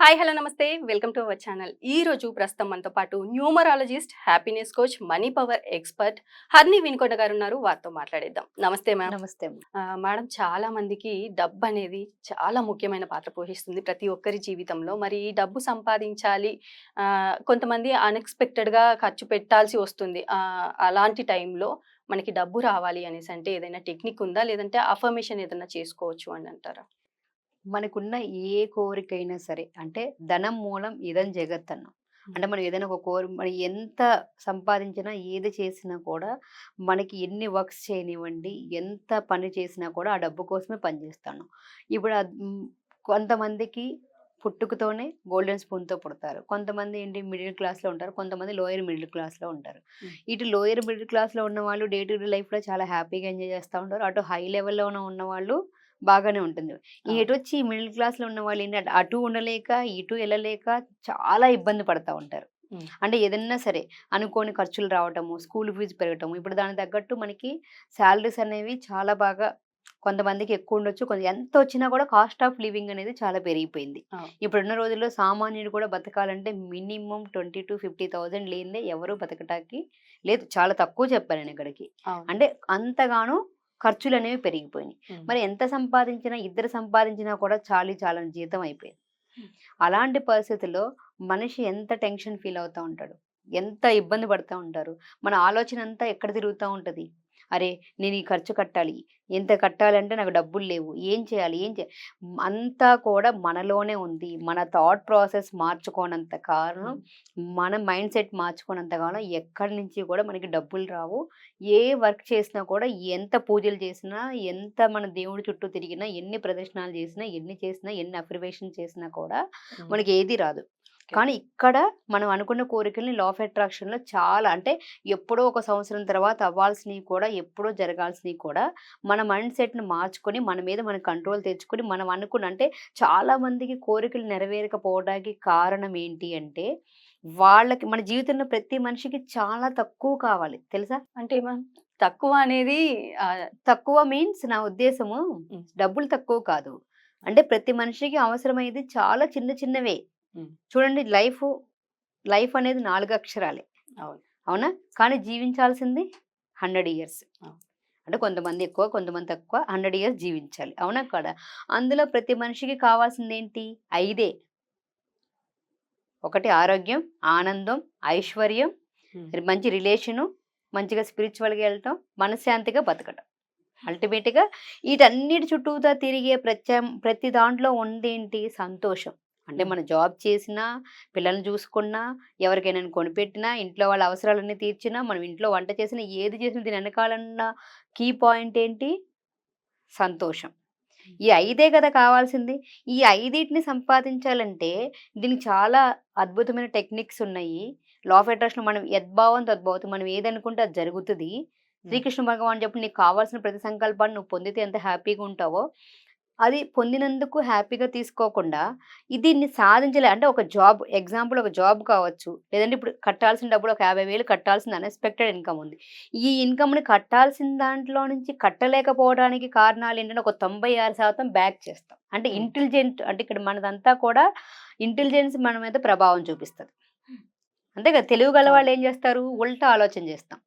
Hi hello నమస్తే welcome to our channel. ఈ రోజు ప్రస్తుతం మనతో పాటు numerologist, happiness coach, money power expert Harini Vinukonda గారు ఉన్నారు. వారితో మాట్లాడేద్దాం. నమస్తే మ్యామ్. నమస్తే. మేడం, చాలా మందికి డబ్బు అనేది చాలా ముఖ్యమైన పాత్ర పోషిస్తుంది ప్రతి ఒక్కరి జీవితంలో. మరి ఈ డబ్బు సంపాదించాలి, కొంతమంది అన్ఎక్స్పెక్టెడ్గా ఖర్చు పెట్టాల్సి వస్తుంది. అలాంటి టైంలో మనకి డబ్బు రావాలి అనేసి అంటే ఏదైనా టెక్నిక్ ఉందా, లేదంటే అఫర్మేషన్ ఏదైనా చేసుకోవచ్చు అని అంటారా? మనకున్న ఏ కోరికైనా సరే అంటే ధనం మూలం ఇదం జగత్ అన్నాం. అంటే మనం ఏదైనా ఒక మనం ఎంత సంపాదించినా ఏది చేసినా కూడా మనకి ఎన్ని వర్క్స్ చేయనివ్వండి, ఎంత పని చేసినా కూడా ఆ డబ్బు కోసమే పనిచేస్తాను. ఇప్పుడు కొంతమందికి పుట్టుకతోనే గోల్డెన్ స్పూన్తో పుడతారు. కొంతమంది ఏంటి మిడిల్ క్లాస్లో ఉంటారు, కొంతమంది లోయర్ మిడిల్ క్లాస్లో ఉంటారు. ఇటు లోయర్ మిడిల్ క్లాస్లో ఉన్న వాళ్ళు డే టు డే లైఫ్లో చాలా హ్యాపీగా ఎంజాయ్ చేస్తూ ఉంటారు. అటు హై లెవెల్లో ఉన్న వాళ్ళు బాగానే ఉంటుంది. ఎటొచ్చి మిడిల్ క్లాస్‌లో ఉన్న వాళ్ళు ఏంటంటే అటు ఉండలేక, ఇటు ఎళ్ళలేక చాలా ఇబ్బంది పడతా ఉంటారు. అంటే ఏదన్నా సరే అనుకోని ఖర్చులు రావటము, స్కూల్ ఫీజు పెరగటము. ఇప్పుడు దానికి తగ్గట్టు మనకి సాలరీస్ అనేవి చాలా బాగా కొంతమందికి ఎక్కువ ఉండొచ్చు. ఎంత వచ్చినా కూడా కాస్ట్ ఆఫ్ లివింగ్ అనేది చాలా పెరిగిపోయింది. ఇప్పుడున్న రోజుల్లో సామాన్యుడు కూడా బతకాలంటే మినిమమ్ 20,000-50,000 లేనిదే ఎవరు బతకటానికి లేదు. చాలా తక్కువ చెప్పాను నేను ఇక్కడికి. అంటే అంతగానో ఖర్చులనేవి పెరిగిపోయినాయి. మరి ఎంత సంపాదించినా, ఇద్దరు సంపాదించినా కూడా చాలని జీతం అయిపోయింది. అలాంటి పరిస్థితుల్లో మనిషి ఎంత టెన్షన్ ఫీల్ అవుతా ఉంటాడు, ఎంత ఇబ్బంది పడతా ఉంటారు. మన ఆలోచన అంతా ఎక్కడ తిరుగుతూ ఉంటది. అరే! నేను ఈ ఖర్చు కట్టాలి. ఎంత కట్టాలంటే నాకు డబ్బులు లేవు. ఏం చేయాలి? అంతా కూడా మనలోనే ఉంది. మన థాట్ ప్రాసెస్ మార్చుకోనంత కాలం, మన మైండ్ సెట్ మార్చుకోనంత కాలం ఎక్కడి నుంచి కూడా మనకి డబ్బులు రావు. ఏ వర్క్ చేసినా కూడా, ఎంత పూజలు చేసినా, ఎంత మన దేవుడి చుట్టూ తిరిగినా, ఎన్ని ప్రదర్శనలు చేసినా, ఎన్ని చేసినా, ఎన్ని అఫర్మేషన్ చేసినా కూడా మనకి ఏది రాదు. కానీ ఇక్కడ మనం అనుకున్న కోరికల్ని లా ఆఫ్ అట్రాక్షన్‌లో చాలా అంటే ఎప్పుడో ఒక సంవత్సరం తర్వాత అవ్వాల్సినవి కూడా, ఎప్పుడో జరగాల్సినవి కూడా మన మైండ్ సెట్‌ని మార్చుకొని, మన మీద మనం కంట్రోల్ తెచ్చుకొని, మనం అనుకున్న అంటే చాలా మందికి కోరికలు నెరవేరకపోవడానికి కారణం ఏంటి అంటే, వాళ్ళకి మన జీవితంలో ప్రతి మనిషికి చాలా తక్కువ కావాలి. తెలుసా? అంటే తక్కువ అనేది తక్కువ మీన్స్ నా ఉద్దేశము డబ్బులు తక్కువ కాదు. అంటే ప్రతి మనిషికి అవసరమయ్యేది చాలా చిన్న చిన్నవే. చూడండి, లైఫ్ అనేది 4 అక్షరాలే. అవునా? కానీ జీవించాల్సింది 100 ఇయర్స్. అంటే కొంతమంది ఎక్కువ, కొంతమంది తక్కువ. 100 ఇయర్స్ జీవించాలి. అవునా కాదా? అందులో ప్రతి మనిషికి కావాల్సిందేంటి? 5. ఒకటి ఆరోగ్యం, ఆనందం, ఐశ్వర్యం, మంచి రిలేషను, మంచిగా స్పిరిచువల్‌గా వెళ్ళటం, మనశ్శాంతిగా బతకటం. అల్టిమేట్‌గా వీటన్నిటి చుట్టూతా తిరిగే ప్రతి దాంట్లో ఉందేంటి? సంతోషం. అంటే మనం జాబ్ చేసినా, పిల్లల్ని చూసుకున్నా, ఎవరికైనా కొనిపెట్టినా, ఇంట్లో వాళ్ళ అవసరాలన్నీ తీర్చినా, మనం ఇంట్లో వంట చేసినా, ఏది చేసినా దీని వెనకాలన్న కీ పాయింట్ ఏంటి? సంతోషం. ఈ 5 కదా కావాల్సింది. ఈ 5టిని సంపాదించాలంటే దీనికి చాలా అద్భుతమైన టెక్నిక్స్ ఉన్నాయి. లా ఆఫ్ అట్రాక్షన్ మనం యద్భావం తద్భవతి. మనం ఏదనుకుంటే అది జరుగుతది. శ్రీకృష్ణ భగవాన్ చెప్పి నీకు కావాల్సిన ప్రతి సంకల్పాన్ని నువ్వు పొందితే ఎంత హ్యాపీగా ఉంటావో, అది పొందినందుకు హ్యాపీగా తీసుకోకుండా దీన్ని అంటే ఒక జాబ్ ఎగ్జాంపుల్, ఒక జాబ్ కావచ్చు. లేదంటే ఇప్పుడు కట్టాల్సిన డబ్బులు ఒక 50,000 కట్టాల్సిన అన్‌ఎక్స్‌పెక్టెడ్ ఇన్‌కమ్ ఉంది. ఈ ఇన్‌కమ్‌ని కట్టాల్సిన దాంట్లో నుంచి కట్టలేకపోవడానికి కారణాలు ఏంటంటే ఒక 96% బ్యాక్ చేస్తాం. అంటే అంటే ఇక్కడ మనదంతా కూడా ఇంటెలిజెన్స్ మన మీద ప్రభావం చూపిస్తది. అంతే కదా! తెలివి గల వాళ్ళు ఏం చేస్తారు? ఉల్టా ఆలోచన చేస్తాం.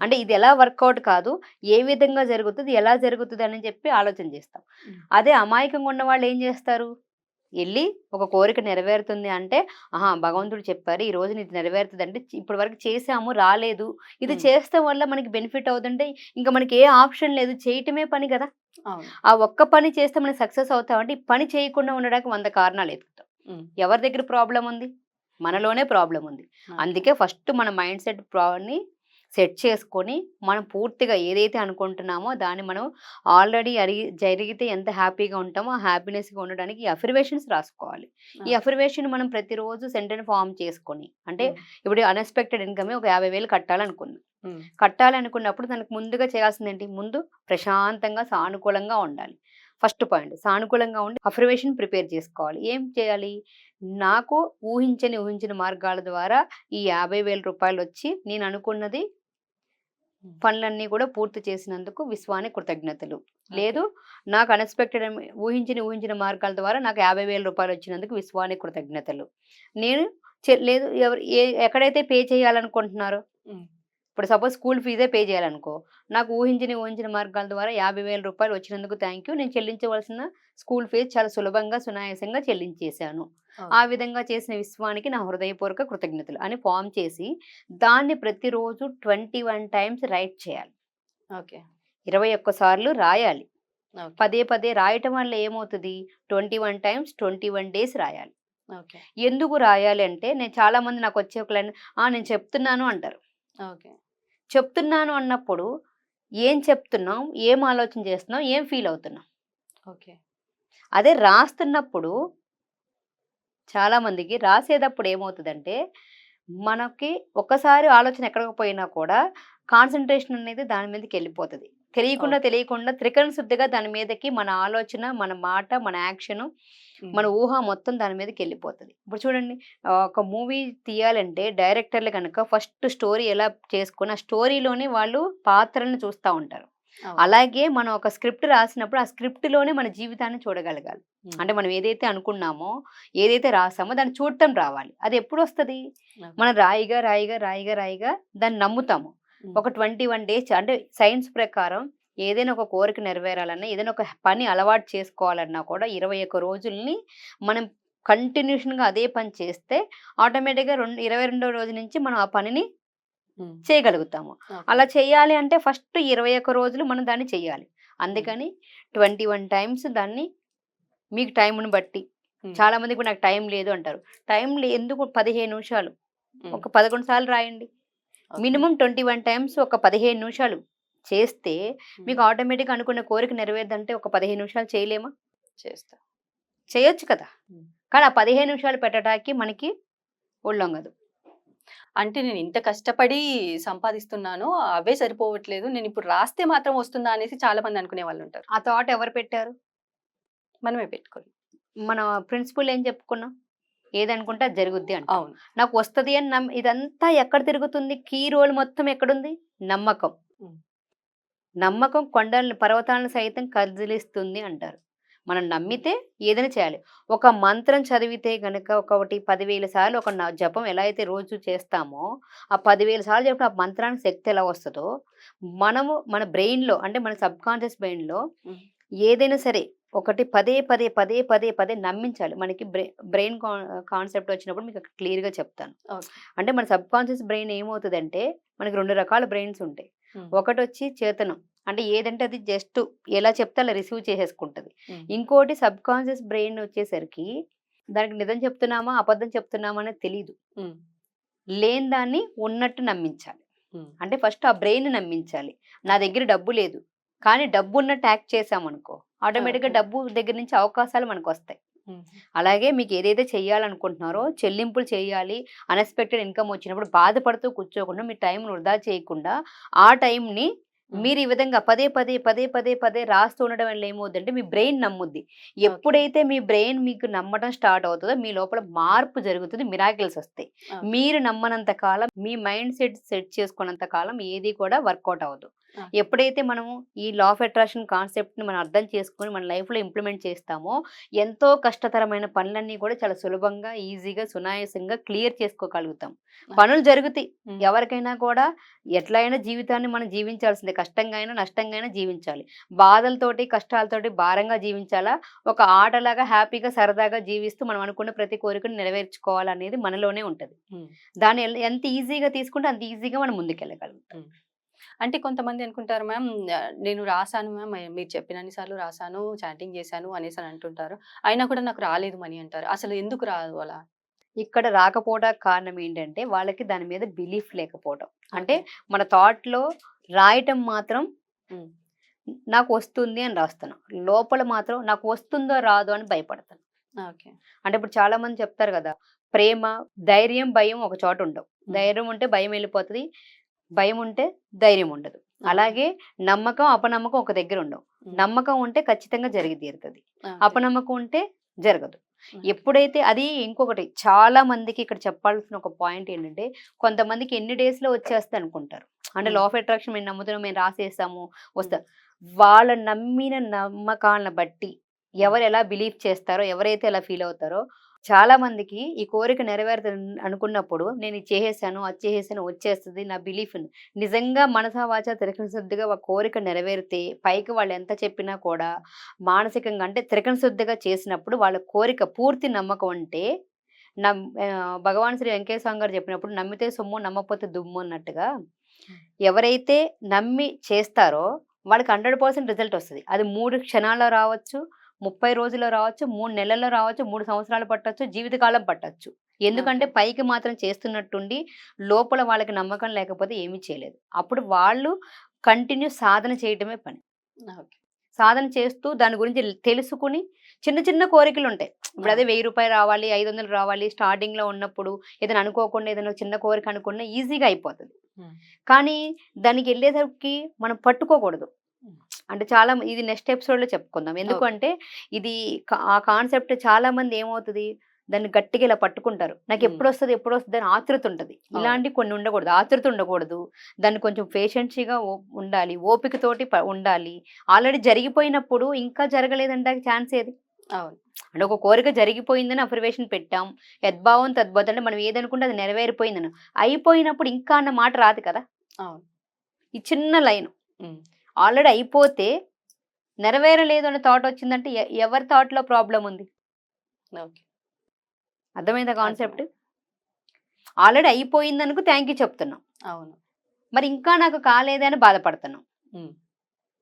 అంటే ఇది ఎలా వర్కౌట్ కాదు, ఏ విధంగా జరుగుతది, ఎలా జరుగుతది అని చెప్పి ఆలోచన చేస్తాం. అదే అమాయకంగా ఉన్నవాళ్ళు ఏం చేస్తారు? ఎళ్లి ఒక కోరిక నెరవేరుతుంది అంటే, ఆహా! భగవంతుడు చెప్పారు ఈరోజు నీది నెరవేరుతదంటే ఇప్పటి వరకు చేసాము రాలేదు. ఇది చేస్తే వల్ల మనకి బెనిఫిట్ అవుతుంటే ఇంక మనకి ఏ ఆప్షన్ లేదు. చేయటమే పని కదా! ఆ ఒక్క పని చేస్తే మనం సక్సెస్ అవుతామంటే ఈ పని చేయకుండా ఉండడానికి 100 కారణాలు ఎతుకుతాం. ఎవరి దగ్గర ప్రాబ్లమ్ ఉంది? మనలోనే ప్రాబ్లమ్ ఉంది. అందుకే ఫస్ట్ మన మైండ్ సెట్ చేసుకొని, మనం పూర్తిగా ఏదైతే అనుకుంటున్నామో దాన్ని మనం ఆల్రెడీ జరిగితే ఎంత హ్యాపీగా ఉంటామో ఆ హ్యాపీనెస్‌గా ఉండడానికి ఈ అఫర్మేషన్స్ రాసుకోవాలి. ఈ అఫర్మేషన్ మనం ప్రతిరోజు సెంటెన్స్ ఫార్మ్ చేసుకొని, అంటే ఇప్పుడు అన్‌ఎక్స్‌పెక్టెడ్ ఇన్‌కమ్ ఒక 50,000 కట్టాలనుకున్నాం. కట్టాలనుకున్నప్పుడు దానికి ముందుగా చేయాల్సిందేంటి? ముందు ప్రశాంతంగా, సానుకూలంగా ఉండాలి. ఫస్ట్ పాయింట్ సానుకూలంగా ఉండి అఫర్మేషన్ ప్రిపేర్ చేసుకోవాలి. ఏం చేయాలి? నాకు ఊహించని మార్గాల ద్వారా ఈ 50,000 రూపాయలొచ్చి నేను అనుకున్నది పనులన్నీ కూడా పూర్తి చేసినందుకు విశ్వానికి కృతజ్ఞతలు. లేదు నాకు అన్ఎక్స్‌పెక్టెడ్ ఊహించిన మార్గాల ద్వారా నాకు 50,000 రూపాయలు వచ్చినందుకు విశ్వానికి కృతజ్ఞతలు. నేను లేదు ఎక్కడైతే పే చేయాలనుకుంటున్నారో, హ్మ్. ఇప్పుడు సపోజ్ స్కూల్ ఫీజే పే చేయాలనుకో, నాకు ఊహించిన మార్గాల ద్వారా 50,000 రూపాయలు వచ్చినందుకు థాంక్ యూ. నేను చెల్లించవలసిన స్కూల్ ఫీజ్ చాలా సులభంగా, సునాయాసంగా చెల్లించేశాను. ఆ ఓకే. విధంగా చేసిన విశ్వానికి నా హృదయపూర్వక కృతజ్ఞతలు అని ఫార్మ్ చేసి, దాన్ని ప్రతిరోజు 21 టైమ్స్ రైట్ చేయాలి. ఓకే. 21 సార్లు రాయాలి. ఓకే. పదే పదే రాయటం వల్ల ఏమవుతది? 21 టైమ్స్ 21 డేస్ రాయాలి. ఓకే. ఎందుకు రాయాలి అంటే, చాలామంది నాకొచ్చే ఒక లైన్ నేను చెప్తున్నాను అంటారు. ఓకే. చెప్తున్నాను అన్నప్పుడు ఏం చెప్తున్నాం? ఏం ఆలోచన చేస్తున్నాం? ఏం ఫీల్ అవుతున్నాం? ఓకే. అదే రాస్తున్నప్పుడు చాలామందికి రాసేటప్పుడు ఏమవుతదంటే, మనకి ఒక్కసారి ఆలోచన ఎక్కడికి పోయినా కూడా కాన్సంట్రేషన్ అనేది దాని మీదకెళ్ళిపోతది. ఓకే. తెలియకుండా త్రికరణ శుద్ధిగా దాని మీదకి మన ఆలోచన, మన మాట, మన యాక్షను, మన హ్మ్. ఊహ మొత్తం దాని మీదకెళ్ళిపోతది. ఇప్పుడు చూడండి, ఒక మూవీ తీయాలంటే డైరెక్టర్లు గనక ఫస్ట్ స్టోరీ ఎలా చేసుకొని, ఆ స్టోరీలోనే వాళ్ళు పాత్రలను చూస్తా ఉంటారు. అవును. అలాగే మనం ఒక స్క్రిప్ట్ రాసినప్పుడు, ఆ స్క్రిప్ట్‌లోనే మన జీవితాన్ని చూడగలగాలి. హ్మ్. అంటే మనం ఏదైతే అనుకున్నామో, ఏదైతే రాసామో దాన్ని చూడటం రావాలి. అది ఎప్పుడొస్తది? ఓకే. మనం రాయిగా దాన్ని నమ్ముతాము. హ్మ్. ఒక 21 డేస్ అంటే సైన్స్ ప్రకారం ఏదైనా ఒక కోరిక నెరవేరాలన్నా, ఏదైనా ఒక పని అలవాటు చేసుకోవాలన్నా కూడా 21 రోజుల్ని మనం కంటిన్యూషన్‌గా అదే పని చేస్తే ఆటోమేటిక్‌గా 22వ రోజు నుంచి మనం ఆ పనిని హ్మ్. చేయగలుగుతాము. ఓకే. అలా చేయాలి అంటే ఫస్ట్ 21 రోజులు మనం దాన్ని చెయ్యాలి. హ్మ్. అందుకని 21 టైమ్స్ దాన్ని మీకు టైముని బట్టి, హ్మ్. చాలామంది ఇప్పుడు నాకు టైం లేదు అంటారు. ఎందుకు 15 నిమిషాలు, హ్మ్. ఒక 11 సార్లు రాయండి. ఓకే. మినిమమ్ 21 టైమ్స్ ఒక 15 నిమిషాలు చేస్తే హ్మ్. మీకు ఆటోమేటిక్‌గా అనుకున్న కోరిక నెరవేరదంటే ఒక 15 నిమిషాలు చేయలేమా? చేస్తా. చేయొచ్చు కదా! హ్మ్. కానీ ఆ 15 నిమిషాలు పెట్టటానికి మనకి ఒళ్ళొంగదు. అంటే నేను ఇంత కష్టపడి సంపాదిస్తున్నాను. అవే సరిపోవట్లేదు. నేనిప్పుడు రాస్తే మాత్రం వస్తుందా అనేసి చాలా మంది అనుకునే వాళ్ళుంటారు. ఆ థాట్ ఎవరు పెట్టారు? మనమే పెట్టుకోవాలి. మన ప్రిన్సిపల్ ఏం చెప్పుకున్నాం? ఏదనుకుంటే అది జరుగుద్ది అంటాం. అవును. నాకు వస్తది అని ఇదంతా ఎక్కడ తిరుగుతుంది? కీ రోల్ మొత్తం ఎక్కడుంది? నమ్మకం. హ్మ్. నమ్మకం కొండలను, పర్వతాలను సైతం కదిలిస్తుంది అంటారు. మనం హ్మ్. నమ్మితే ఏదైనా చేయాలి. ఒక మంత్రం చదివితే గనక 10,000 సార్లు ఒక జపం ఎలా అయితే రోజు చేస్తామో, ఆ 10,000 సార్లు చెప్పిన ఆ మంత్రానికి శక్తి ఎలా వస్తదో, మనము మన బ్రెయిన్‌లో అంటే మన సబ్‌కాన్షియస్ బ్రెయిన్‌లో హ్మ్. ఏదైనా సరే ఒకటి పదే పదే నమ్మించాలి. మనకి బ్రెయిన్ కాన్సెప్ట్ వచ్చినప్పుడు మీకు అక్కడ క్లియర్‌గా చెప్తాను. ఓకే. అంటే మన సబ్‌కాన్షియస్ బ్రెయిన్ ఏమవుతదంటే, మనకి 2 రకాల బ్రెయిన్స్ ఉంటాయి. హ్మ్. ఒకటొచ్చి చేతనం. అంటే ఏదంటే అది జస్ట్ ఎలా చెప్తే అలా రిసీవ్ చేసేసుకుంటది. హ్మ్. ఇంకోటి సబ్‌కాన్షియస్ బ్రెయిన్ వచ్చేసరికి దానికి నిజం చెప్తున్నామా? అబద్ధం చెప్తున్నామా? అనేది తెలీదు. హ్మ్. లేని దాన్ని ఉన్నట్టు నమ్మించాలి. హ్మ్. అంటే ఫస్ట్ ఆ బ్రెయిన్‌ని నమ్మించాలి. నా ఓకే. దగ్గర డబ్బు లేదు. కానీ డబ్బున్నట్టు యాక్ట్ చేశామనుకో, ఆటోమేటిక్‌గా ఓకే. డబ్బు దగ్గర నుంచి అవకాశాలు మనకొస్తాయి. హ్మ్. అలాగే మీకు ఏదైతే చేయాలనుకుంటున్నారో చెల్లింపులు చేయాలి, అన్‌ఎక్స్‌పెక్టెడ్ ఇన్‌కమ్ వచ్చినప్పుడు బాధపడుతూ కూర్చోకుండా మీ టైంని వృధా చేయకుండా, ఆ టైంని హ్మ్. మీరు ఈ విధంగా పదే పదే రాస్తూ ఉండడం వల్ల ఏమవుద్దంటే మీ బ్రెయిన్ నమ్ముద్ది. ఓకే. ఎప్పుడైతే మీ బ్రెయిన్ మీకు నమ్మడం స్టార్ట్ అవుతదో మీ లోపల మార్పు జరుగుతుంది. మిరాకిల్స్ ఒస్తాయి. ఓకే. మీరు నమ్మనంత కాలం, మీ మైండ్ సెట్ చేసుకున్నంత కాలం ఏది కూడా వర్కౌట్ అవ్వదు. ఓకే. ఎప్పుడైతే మనము ఈ లా ఆఫ్ అట్రాక్షన్ కాన్సెప్ట్‌ని మనం అర్థం చేసుకొని మన లైఫ్‌లో ఇంప్లిమెంట్ చేస్తామో, ఎంతో కష్టతరమైన పనులన్నీ కూడా చాలా సులభంగా, ఈజీగా, సునాయాసంగా క్లియర్ చేసుకోగలుగుతాం. పనులు జరుగుతాయి. హ్మ్. ఎవరికైనా కూడా ఎట్లా అయినా జీవితాన్ని మనం జీవించాల్సిందే. కష్టంగా అయినా, నష్టంగా అయినా జీవించాలి. బాధలతోటి, కష్టాలతోటి భారంగా జీవించాలా? ఒక ఆటలాగా హ్యాపీగా, సరదాగా జీవిస్తూ మనం అనుకున్న ప్రతి కోరికను నెరవేర్చుకోవాలనేది మనలోనే ఉంటది. హ్మ్. దాన్ని ఎంత ఈజీగా తీసుకుంటే అంత ఈజీగా మనం ముందుకెళ్ళగలుగుతాం. హ్మ్. అంటే కొంతమంది అనుకుంటారు మ్యామ్, నేను రాసాను మ్యామ్, మీరు చెప్పినన్ని సార్లు రాసాను, చాటింగ్ చేశాను అనేసని అంటుంటారు. అయినా కూడా నాకు రాలేదు మనీ అంటారు. అసలు ఎందుకు రాదు అలా? ఇక్కడ రాకపోవడానికి కారణం ఏంటంటే, వాళ్ళకి దాని మీద బిలీఫ్ లేకపోవడం. అంటే ఓకే. మన థాట్‌లో రాయటం మాత్రం హ్మ్. నాకు వస్తుంది అని రాస్తున్నాం. లోపల మాత్రం నాకు వస్తుందో రాదో అని భయపడతాను. ఓకే. అంటే ఇప్పుడు చాలామంది చెప్తారు గదా! ప్రేమ, ధైర్యం, భయం ఒక చోట ఉండవు. హ్మ్. ధైర్యం ఉంటే భయం ఎళ్ళిపోతది. భయం ఉంటే ధైర్యం ఉండదు. ఓకే. అలాగే నమ్మకం, అపనమ్మకం ఒక దగ్గర ఉండవు. హ్మ్. నమ్మకం ఉంటే ఖచ్చితంగా జరిగి తీరుతది. ఓకే. అపనమ్మకం ఉంటే జరగదు. ఓకే. ఎప్పుడైతే అది ఇంకొకటి చాలా మందికి ఇక్కడ చెప్పాల్సిన ఒక పాయింట్ ఏంటంటే, కొంతమందికి ఎన్ని డేస్‌లో వచ్చేస్తది అనుకుంటారు. అంటే ఉమ్, లా ఆఫ్ అట్రాక్షన్ మేము నమ్ముతున్నాం, మేము రాసేస్తాము వస్తా. వాళ్ళ నమ్మిన నమ్మకాలను బట్టి ఎవరు ఎలా బిలీవ్ చేస్తారో, ఎవరైతే ఎలా ఫీల్ అవుతారో, చాలా మందికి ఈ కోరిక నెరవేరుతుంది అనుకున్నప్పుడు నేను ఇది చేసేసాను, అది చేసేసాను, వచ్చేస్తుంది నా బిలీఫ్. నిజంగా మనసా వాచా త్రికరణ శుద్ధిగా ఒక కోరిక నెరవేరితే పైకి వాళ్ళు ఎంత చెప్పినా కూడా మానసికంగా అంటే త్రికరణ శుద్ధిగా చేసినప్పుడు వాళ్ళ కోరిక పూర్తి నమ్మకం అంటే భగవాన్ శ్రీ వెంకటేశ్వర స్వామి గారు చెప్పినప్పుడు నమ్మితే సొమ్ము నమ్మకపోతే దుమ్ము అన్నట్టుగా ఎవరైతే నమ్మి చేస్తారో వాళ్ళకి 100% రిజల్ట్ వస్తది. అది 3 క్షణాల్లో రావచ్చు, 30 రోజుల్లో రావచ్చు, 3 నెలల్లో రావచ్చు, 3 సంవత్సరాలు పట్టొచ్చు, జీవితకాలం పట్టొచ్చు. ఎందుకంటే ఓకే. పైకి మాత్రం చేస్తున్నట్టుండి లోపల వాళ్ళకి నమ్మకం లేకపోతే ఏమీ చేయలేదు. అప్పుడు వాళ్ళు కంటిన్యూ సాధన చేయటమే పని. ఓకే. సాధన చేస్తూ దాని గురించి తెలుసుకుని చిన్న చిన్న కోరికలుంటాయి. ఇప్పుడు అదే అవును. రూ. 1000 రావాలి, 500 రావాలి స్టార్టింగ్‌లో ఉన్నప్పుడు ఏదైనా అనుకోకుండా ఏదైనా చిన్న కోరిక అనుకున్నా ఈజీగా అయిపోతది. ఉమ్, కానీ దానికెళ్ళేసరికి మనం పట్టుకోకూడదు. ఉమ్, అంటే చాలా ఇది నెక్స్ట్ ఎపిసోడ్‌లో చెప్పుకుందాం. ఓకే. ఎందుకంటే ఇది ఆ కాన్సెప్ట్ చాలా మంది ఏమవుతది, దాన్ని గట్టిగా ఇలా పట్టుకుంటారు. నాకెప్పుడొస్తది, ఎప్పుడొస్తది అని ఆతృత ఉంటది. అవును. ఇలాంటివి కొన్ని ఉండకూడదు. ఆతృత ఉండకూడదు. దాన్ని కొంచెం పేషెన్సీగా ఉండాలి. ఓపికతోటి ఉండాలి. ఆల్రెడీ జరిగిపోయినప్పుడు ఇంకా జరగలేదంటానికి ఛాన్స్ ఏది? అవును. అంటే ఒక కోరిక జరిగిపోయిందని అఫర్మేషన్ పెట్టాం. యద్భావం తద్భవతి అంటే మనం ఏదనుకుంటే అది నెరవేరిపోయిందని. అయిపోయినప్పుడు ఇంకా అన్న మాట రాదు కదా! అవును. ఈ చిన్న లైను. ఉమ్, ఆల్రెడీ అయిపోతే నెరవేరలేదు అనే థాట్ వచ్చిందంటే ఎవరి థాట్‌లో ప్రాబ్లమ్ ఉంది? ఓకే. అర్థమైందా కాన్సెప్ట్? అర్థమైంది. ఆల్రెడీ అయిపోయిందనుకో థాంక్ యూ చెప్తున్నాం. అవును. మరి ఇంకా నాకు కాలేదే అని బాధపడుతున్నాం. ఉమ్,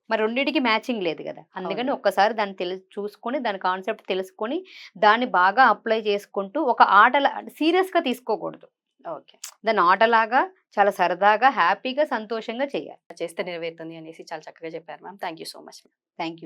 మరి రెండిటికి మ్యాచింగ్ లేదు గదా! అందుకని అవును. ఒక్కసారి దాన్ని చూసుకొని దాని కాన్సెప్ట్ తెలుసుకొని దాన్ని బాగా అప్లై చేసుకుంటూ ఒక ఆటలా సీరియస్‌గా తీసుకోకూడదు. ఓకే. దాన్ని ఆటలాగా చాలా సరదాగా, హ్యాపీగా, సంతోషంగా చేయాలి. చేస్తే నెరవేరుతుంది అనేసి చాలా చక్కగా చెప్పారు ma'am. Thank you so much. Thank you.